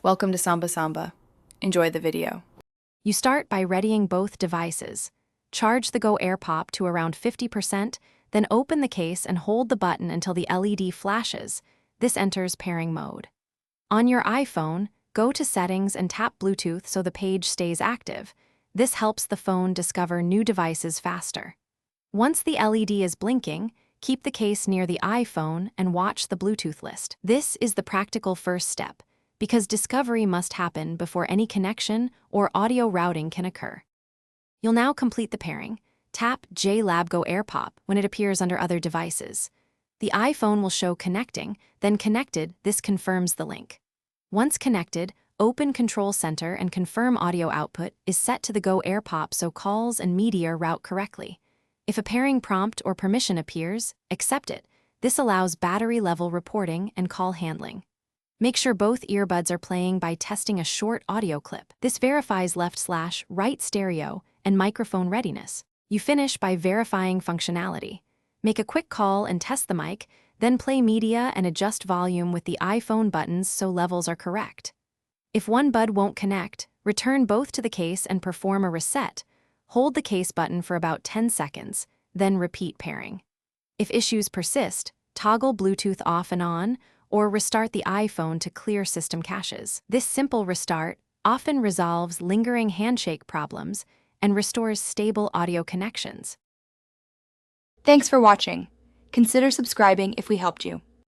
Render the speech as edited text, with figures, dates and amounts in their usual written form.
Welcome to Samba Samba. Enjoy the video. You start by readying both devices. Charge the Go Air Pop to around 50%, then open the case and hold the button until the LED flashes. This enters pairing mode. On your iPhone, go to Settings and tap Bluetooth so the page stays active. This helps the phone discover new devices faster. Once the LED is blinking, keep the case near the iPhone and watch the Bluetooth list. This is the practical first step, because discovery must happen before any connection or audio routing can occur. You'll now complete the pairing. Tap JLab Go Air Pop when it appears under other devices. The iPhone will show connecting, then connected. This confirms the link. Once connected, open Control Center and confirm audio output is set to the Go Air Pop so calls and media route correctly. If a pairing prompt or permission appears, accept it. This allows battery level reporting and call handling. Make sure both earbuds are playing by testing a short audio clip. This verifies left/right stereo and microphone readiness. You finish by verifying functionality. Make a quick call and test the mic, then play media and adjust volume with the iPhone buttons so levels are correct. If one bud won't connect, return both to the case and perform a reset. Hold the case button for about 10 seconds, then repeat pairing. If issues persist, toggle Bluetooth off and on, or restart the iPhone to clear system caches. This simple restart often resolves lingering handshake problems and restores stable audio connections. Thanks for watching. Consider subscribing if we helped you.